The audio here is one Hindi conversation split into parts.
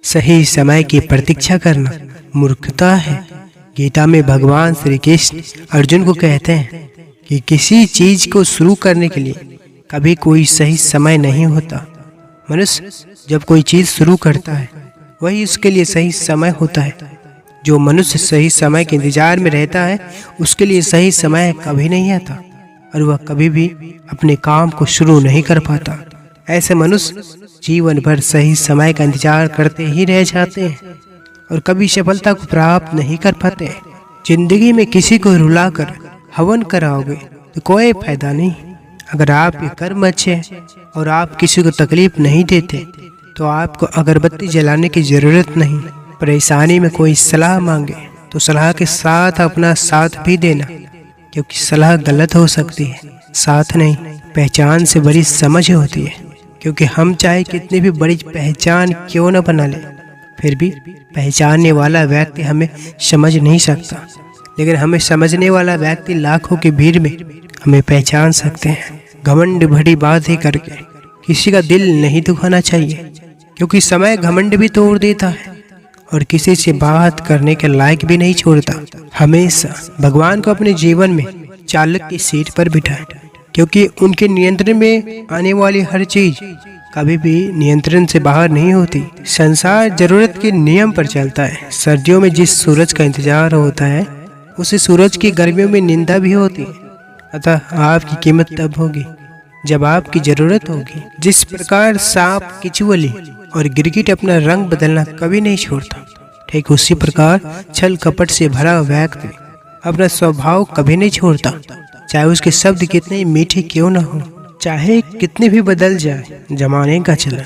सही समय की प्रतीक्षा करना मूर्खता है। गीता में भगवान श्री कृष्ण अर्जुन को कहते हैं कि किसी चीज को शुरू करने के लिए कभी कोई सही समय नहीं होता। मनुष्य जब कोई चीज शुरू करता है वही उसके लिए सही समय होता है। जो मनुष्य सही समय के इंतजार में रहता है उसके लिए सही समय कभी नहीं आता और वह कभी भी अपने काम को शुरू नहीं कर पाता। ऐसे मनुष्य जीवन भर सही समय का इंतजार करते ही रह जाते हैं और कभी सफलता को प्राप्त नहीं कर पाते। जिंदगी में किसी को रुलाकर हवन कराओगे तो कोई फायदा नहीं। अगर आपके कर्म अच्छे हैं और आप किसी को तकलीफ नहीं देते तो आपको अगरबत्ती जलाने की जरूरत नहीं। परेशानी में कोई सलाह मांगे तो सलाह के साथ अपना साथ भी देना, क्योंकि सलाह गलत हो सकती है, साथ नहीं। पहचान से बड़ी समझ होती है, क्योंकि हम चाहे कितनी भी बड़ी पहचान क्यों न बना ले फिर भी पहचानने वाला व्यक्ति हमें समझ नहीं सकता, लेकिन हमें समझने वाला व्यक्ति लाखों की भीड़ में हमें पहचान सकते हैं। घमंड भरी बातें करके किसी का दिल नहीं दुखाना चाहिए, क्योंकि समय घमंड भी तोड़ देता है और किसी से बात करने के लायक भी नहीं छोड़ता। हमेशा भगवान को अपने जीवन में चालक की सीट पर बिठाएं, क्योंकि उनके नियंत्रण में आने वाली हर चीज कभी भी नियंत्रण से बाहर नहीं होती। संसार जरूरत के नियम पर चलता है। सर्दियों में जिस सूरज का इंतजार होता है उसी सूरज की गर्मियों में निंदा भी होती है। अतः आपकी कीमत तब होगी जब आपकी जरूरत होगी। जिस प्रकार सांप, केचुआ और गिरगिट अपना रंग बदलना कभी नहीं छोड़ता, ठीक उसी प्रकार छल कपट से भरा व्यक्ति अपना स्वभाव कभी नहीं छोड़ता। चाहे उसके शब्द कितने मीठे क्यों न हो, चाहे कितने भी बदल जाए जमाने का चलन,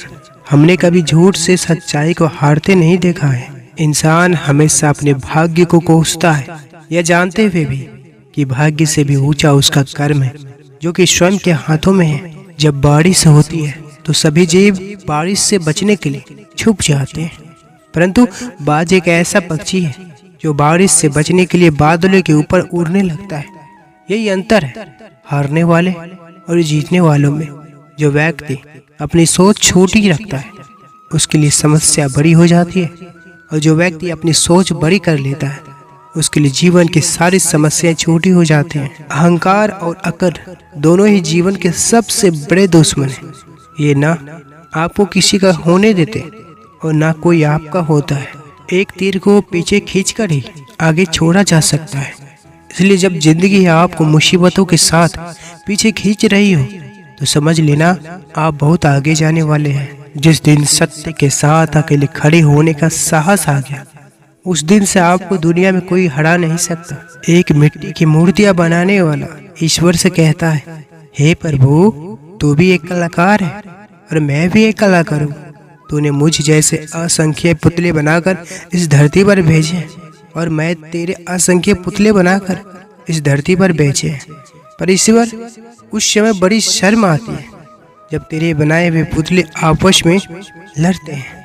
हमने कभी झूठ से सच्चाई को हारते नहीं देखा है। इंसान हमेशा अपने भाग्य को कोसता है, यह जानते हुए भी कि भाग्य से भी ऊंचा उसका कर्म है, जो कि स्वयं के हाथों में है। जब बारिश होती है तो सभी जीव बारिश से बचने के लिए छुप जाते हैं, परंतु बाज एक ऐसा पक्षी है जो बारिश से बचने के लिए बादलों के ऊपर उड़ने लगता है। यही अंतर है हारने वाले और जीतने वालों में। जो व्यक्ति अपनी सोच छोटी रखता है उसके लिए समस्या बड़ी हो जाती है, और जो व्यक्ति अपनी सोच बड़ी कर लेता है उसके लिए जीवन की सारी समस्याएं छोटी हो जाती हैं। अहंकार और अकड़ दोनों ही जीवन के सबसे बड़े दुश्मन हैं। ये ना आपको किसी का होने देते और ना कोई आपका होता है। एक तीर को पीछे खींचकर ही आगे छोड़ा जा सकता है। इसलिए जब जिंदगी आपको मुसीबतों के साथ पीछे खींच रही हो तो समझ लेना आप बहुत आगे जाने वाले हैं। जिस दिन सत्य के साथ अकेले खड़े होने का साहस आ गया उस दिन से आपको दुनिया में कोई हरा नहीं सकता। एक मिट्टी की मूर्तियां बनाने वाला ईश्वर से कहता है, हे प्रभु, तू भी एक कलाकार है और मैं भी एक कलाकार हूँ। तूने मुझ जैसे असंख्य पुतले बनाकर इस धरती पर भेजे और मैं तेरे असंख्य पुतले बनाकर इस धरती पर भेजे। पर ईश्वर, उस समय बड़ी शर्म आती है जब तेरे बनाए हुए पुतले आपस में लड़ते हैं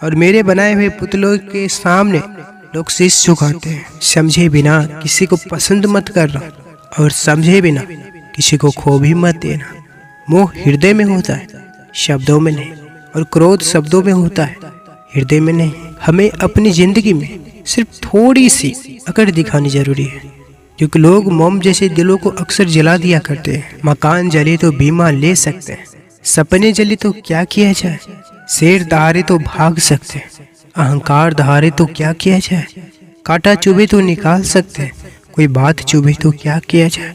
और मेरे बनाए हुए पुतलों के सामने लोग शीश झुकाते हैं। समझे बिना किसी को पसंद मत करना और समझे बिना किसी को खो भी मत देना। मोह हृदय में होता है, शब्दों में नहीं, और क्रोध शब्दों में होता है, हृदय में नहीं। हमें अपनी जिंदगी में सिर्फ थोड़ी सी अकड़ दिखानी जरूरी है, क्योंकि लोग मोम जैसे दिलों को अक्सर जला दिया करते हैं। मकान जले तो बीमा ले सकते हैं, सपने जले तो क्या किया जाए, शेर दहाड़े तो भाग सकते हैं, अहंकार दहाड़े तो क्या किया जाए, कांटा चुभे तो निकाल सकते हैं, कोई बात चुभे तो क्या किया जाए,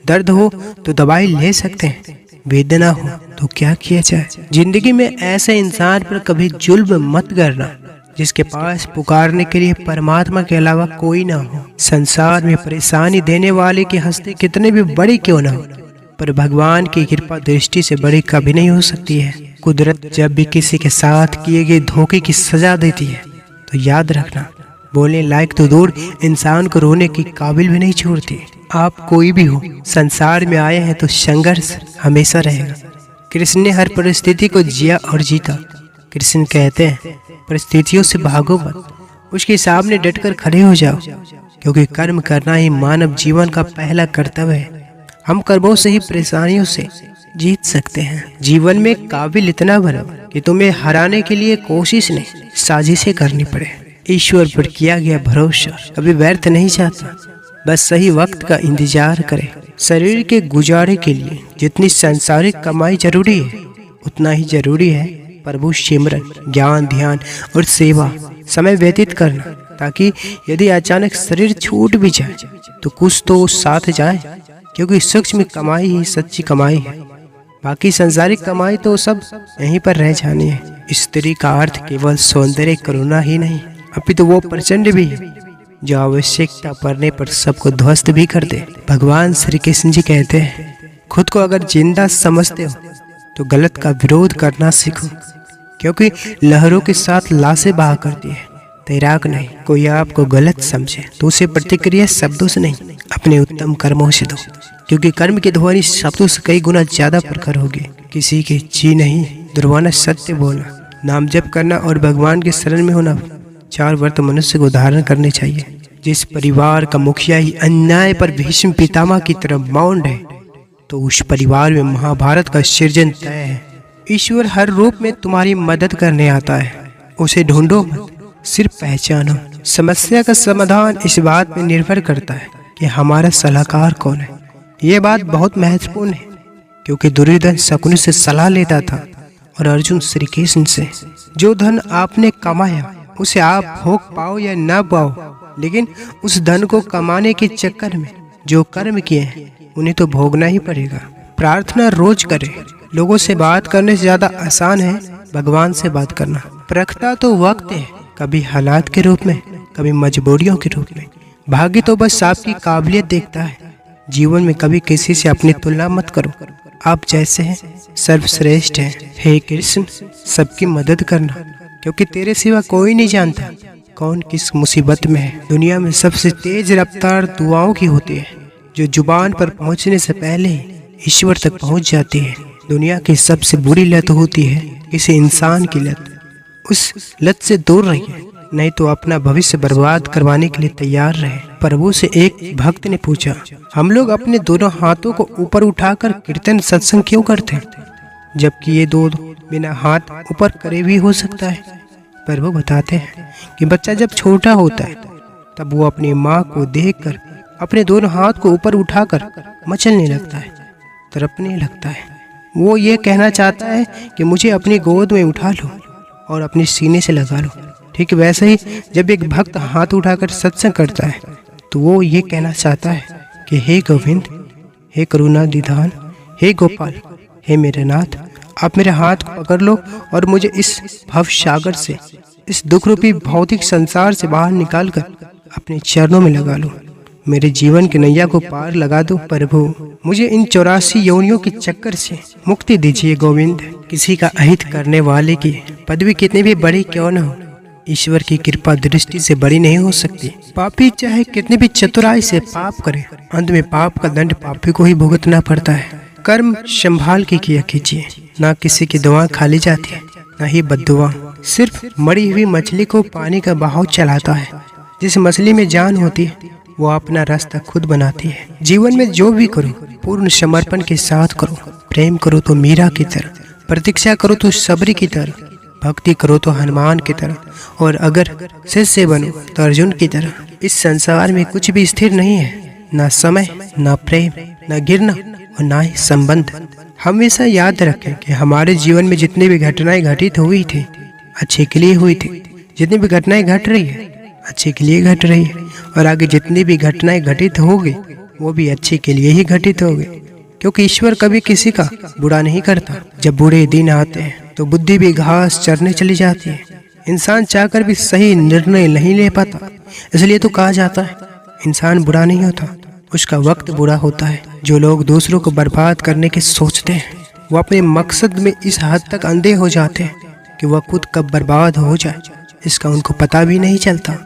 दर्द हो तो दवाई ले सकते हैं, वेदना हो तो क्या किया जाए। जिंदगी में ऐसे इंसान पर कभी जुल्म मत करना जिसके पास पुकारने के लिए परमात्मा के अलावा कोई ना हो। संसार में परेशानी देने वाले की हस्ती कितने भी बड़ी क्यों ना हो, पर भगवान की कृपा दृष्टि से बड़ी कभी नहीं हो सकती है। कुदरत जब भी किसी के साथ किए गए धोखे की सजा देती है तो याद रखना, बोलने लायक तो दूर, इंसान को रोने की काबिल भी नहीं छोड़ती। आप कोई भी हो, संसार में आए हैं तो संघर्ष हमेशा रहेगा। कृष्ण ने हर परिस्थिति को जिया और जीता। कृष्ण कहते हैं, परिस्थितियों से भागो मत, उसके सामने डटकर खड़े हो जाओ, क्योंकि कर्म करना ही मानव जीवन का पहला कर्तव्य है। हम कर्मों से ही परेशानियों से जीत सकते हैं। जीवन में काबिल इतना बनो कि तुम्हें हराने के लिए कोशिश नहीं, साजिशें करनी पड़े। ईश्वर पर किया गया भरोसा कभी व्यर्थ नहीं जाता, बस सही वक्त का इंतजार करे। शरीर के गुजारे के लिए जितनी सांसारिक कमाई जरूरी है, उतना ही जरूरी है प्रभु सिमरन, ज्ञान, ध्यान और सेवा समय व्यतीत करना, ताकि यदि अचानक शरीर छूट भी जाए तो कुछ तो साथ जाए, क्योंकि सूक्ष्म कमाई ही सच्ची कमाई है। बाकी संसारिक कमाई तो सब यहीं पर रह जानी है। स्त्री का अर्थ केवल सौंदर्य करुणा ही नहीं, अभी तो वो प्रचंड भी है जो आवश्यकता पड़ने पर सबको ध्वस्त भी कर दे। भगवान श्री कृष्ण जी कहते हैं, खुद को अगर जिंदा समझते हो तो गलत का विरोध करना सीखो, क्योंकि लहरों के साथ लाशें बहा करती है, तैराक नहीं। कोई आपको गलत समझे तो उसे प्रतिक्रिया शब्दों से नहीं, अपने उत्तम कर्मों से दो, क्योंकि कर्म की ध्वनि शब्दों से कई गुना ज्यादा प्रखर होगी। किसी के जी नहीं दुर्वाना, सत्य बोलना, नाम जप करना और भगवान के शरण में होना, 4 व्रत मनुष्य को धारण करने चाहिए। जिस परिवार का मुखिया ही अन्याय पर भीष्म पितामह की तरह मौन है, तो उस परिवार में महाभारत का सृजन तय है। ईश्वर हर रूप में तुम्हारी मदद करने आता है, उसे ढूंढो मत, सिर्फ पहचानो। समस्या का समाधान इस बात में निर्भर करता है कि हमारा सलाहकार कौन है। ये बात बहुत महत्वपूर्ण है, क्योंकि दुर्योधन शकुनि से सलाह लेता था और अर्जुन श्री कृष्ण से। जो धन आपने कमाया उसे आप भोग पाओ या ना पाओ, लेकिन उस धन को कमाने के चक्कर में जो कर्म किए हैं उन्हें तो भोगना ही पड़ेगा। प्रार्थना रोज करें। लोगों से बात करने से ज्यादा आसान है भगवान से बात करना। परखता तो वक्त है, कभी हालात के रूप में, कभी मजबूरियों के रूप में। भाग्य तो बस आपकी काबिलियत देखता है। जीवन में कभी किसी से अपनी तुलना मत करो, आप जैसे हैं सर्वश्रेष्ठ हैं। हे कृष्ण, सबकी मदद करना, क्योंकि तेरे सिवा कोई नहीं जानता कौन किस मुसीबत में है। दुनिया में सबसे तेज रफ्तार दुआओं की होती है, जो जुबान पर पहुंचने से पहले ईश्वर तक पहुंच जाती है। दुनिया की सबसे बुरी लत होती है किसी इंसान की लत। उस लत से दूर रहिए, नहीं तो अपना भविष्य बर्बाद करवाने के लिए तैयार रहे। प्रभु से एक भक्त ने पूछा, हम लोग अपने दोनों हाथों को ऊपर उठाकर कीर्तन सत्संग क्यों करते हैं, जबकि ये दो बिना हाथ ऊपर करे भी हो सकता है। प्रभु बताते हैं कि बच्चा जब छोटा होता है तब वो अपनी माँ को देखकर अपने दोनों हाथ को ऊपर उठाकर मचलने लगता है, तड़पने लगता है। वो ये कहना चाहता है कि मुझे अपनी गोद में उठा लो और अपने सीने से लगा लो। ठीक वैसे ही जब एक भक्त हाथ उठाकर सत्संग करता है तो वो ये कहना चाहता है कि हे गोविंद, हे करुणा निधान, हे गोपाल, हे मेरे नाथ, आप मेरे हाथ को पकड़ लो और मुझे इस भव सागर से, इस दुख रूपी भौतिक संसार से बाहर निकालकर अपने चरणों में लगा लो। मेरे जीवन की नैया को पार लगा दो। प्रभु, मुझे इन 84 योनियों के चक्कर से मुक्ति दीजिए गोविंद। किसी का अहित करने वाले की पदवी कितनी भी बड़ी क्यों न हो, ईश्वर की कृपा दृष्टि से बड़ी नहीं हो सकती। पापी चाहे कितनी भी चतुराई से पाप करे, अंत में पाप का दंड पापी को ही भुगतना पड़ता है। कर्म संभाल के किया कीजिए, ना किसी की दुआ खाली जाती है, ना ही बद्दुआ। सिर्फ मरी हुई मछली को पानी का बहाव चलाता है। जिस मछली में जान होती है वो अपना रास्ता खुद बनाती है। जीवन में जो भी करो पूर्ण समर्पण के साथ करो। प्रेम करो तो मीरा की तरह, प्रतीक्षा करो तो सबरी की तरह, भक्ति करो तो हनुमान की तरह, और अगर शिष्य बनो तो अर्जुन की तरह। इस संसार में कुछ भी स्थिर नहीं है, ना समय, ना प्रेम, ना गिरना और ना ही संबंध। हमेशा याद रखें कि हमारे जीवन में जितनी भी घटनाएं घटित हुई थी अच्छे के लिए हुई थी। जितनी भी घटनाएं घट रही है अच्छे के लिए घट रही है, और आगे जितनी भी घटनाएं घटित होगी वो भी अच्छे के लिए ही घटित होगी, क्योंकि ईश्वर कभी किसी का बुरा नहीं करता। जब बुरे दिन आते हैं तो बुद्धि भी घास चरने चली जाती है। इंसान चाहकर भी सही निर्णय नहीं ले पाता, इसलिए तो कहा जाता है इंसान बुरा नहीं होता, उसका वक्त बुरा होता है। जो लोग दूसरों को बर्बाद करने के सोचते हैं वो अपने मकसद में इस हद तक अंधे हो जाते हैं कि वह खुद कब बर्बाद हो जाए इसका उनको पता भी नहीं चलता।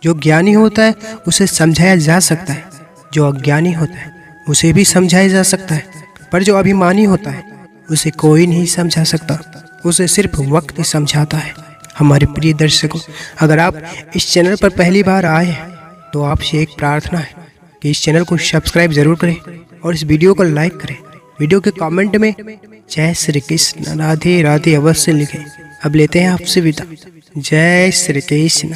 जो ज्ञानी होता है उसे समझाया जा सकता है, जो अज्ञानी होता है उसे भी समझाया जा सकता है, पर जो अभिमानी होता है उसे कोई नहीं समझा सकता, उसे सिर्फ वक्त ही समझाता है। हमारे प्रिय दर्शकों, अगर आप इस चैनल पर पहली बार आए हैं तो आपसे एक प्रार्थना है कि इस चैनल को सब्सक्राइब जरूर करें और इस वीडियो को लाइक करें वीडियो के कमेंट में जय श्री कृष्ण राधे राधे अवश्य लिखें। अब लेते हैं आपसे विदा। जय श्री कृष्ण।